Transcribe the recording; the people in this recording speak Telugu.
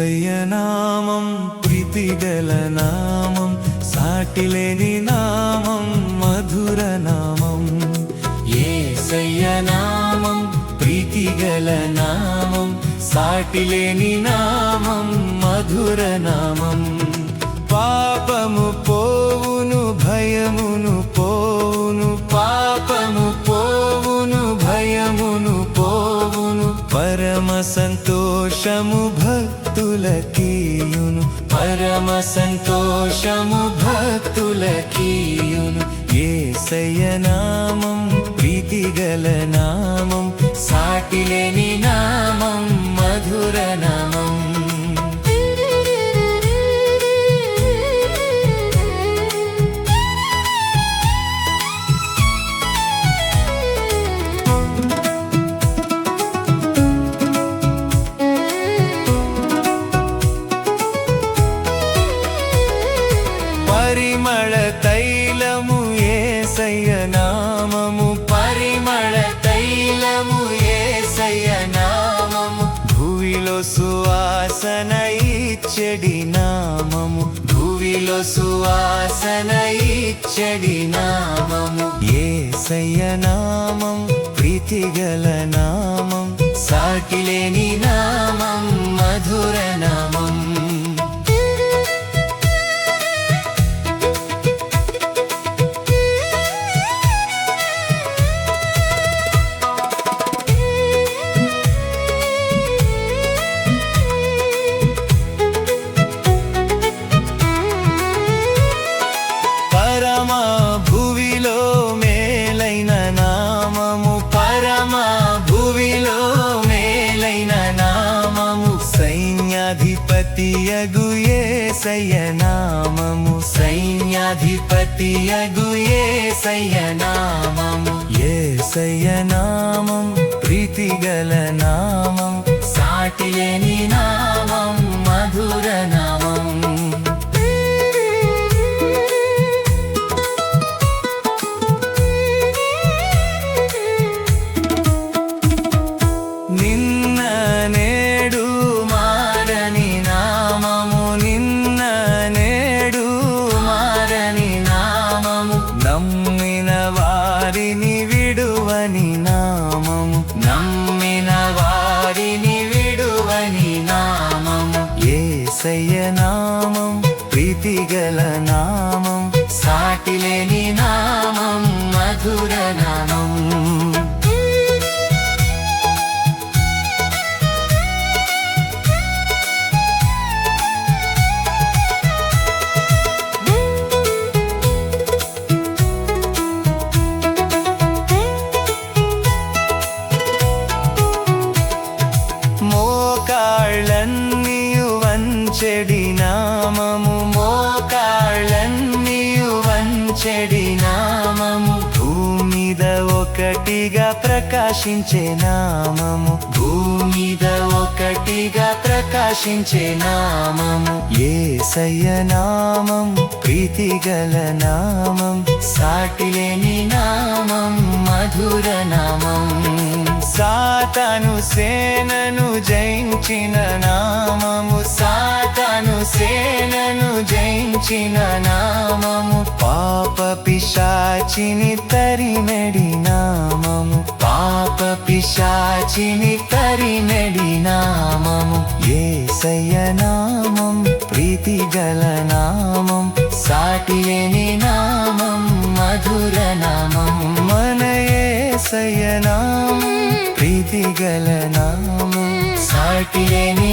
యేసయ్య నామం ప్రీతిగల నామం, సాటిలేని నామం, మధుర నామం. యేసయ్య నామం ప్రీతిగల నామం, సాటిలేని నామం, మధుర నామం. పాపము పోవును భయమును పోవును, పాపము పోవును భయమును పోవును, పరమ సంతోషము భక్తులకీయును, పరమ సంతోషము భక్తులకీయును. యేసయ్య నామం ప్రీతిగల నామం, సాటిలేని నామం, మధుర నామం. పరిమళ తైలము యేసయ్య నామము, పరిమళ తైలము యేసయ్య నామము, భూమిలో సువాసన ఇచ్చడి నామము, భూమిలో సువాసన ఇచ్చడి నామము. యేసయ్య నామం ప్రీతిగల నామం, సాటిలేని నామం, మధుర నామం. పరమా భువిలో మేలైన నామము, పరమా భువిలో మేలైన నామము, సైన్యాధిపతియగు యేసయ్య నామము, సైన్యాధిపతియగు యేసయ్య నామము. యేసయ్య నామం ప్రీతిగల నామం, సాటిలేని నామం, మధుర నామం. నిన్న నేడు మారని నామము, నిన్న నేడు మారని నామము, నమ్మిన వారిని విడువని నామము, నమ్మిన వారిని విడువని నామము. యేసయ్య నామం ప్రీతిగల నామం, సాటిలేని నామం, మధుర నామం. మోకాళ్ళన్నీయు వంచెడి నామము, మోకాళ్ళన్నీయు వంచెడి నామము, భూమిద ఒకటిగా ప్రకాశించే నామము, భూమిద ఒకటిగా ప్రకాశించే నామము. యేసయ్య నామం ప్రీతిగల నామం, సాటిలేని నామం, మధుర నామం. సాతాను సేనను జయించిన నామము, సాతాను సేనను జయించిన నామము, పాప పిశాచిని తరిమెడి నామము, పాప పిశాచిని తరిమెడి నామము. యేసయ్య నామం ప్రీతిగల నామం, సాటిలేని నామం, మధుర నామం. మన యేసయ్య నామం ప్రీతిగల నామం, సాటిలేని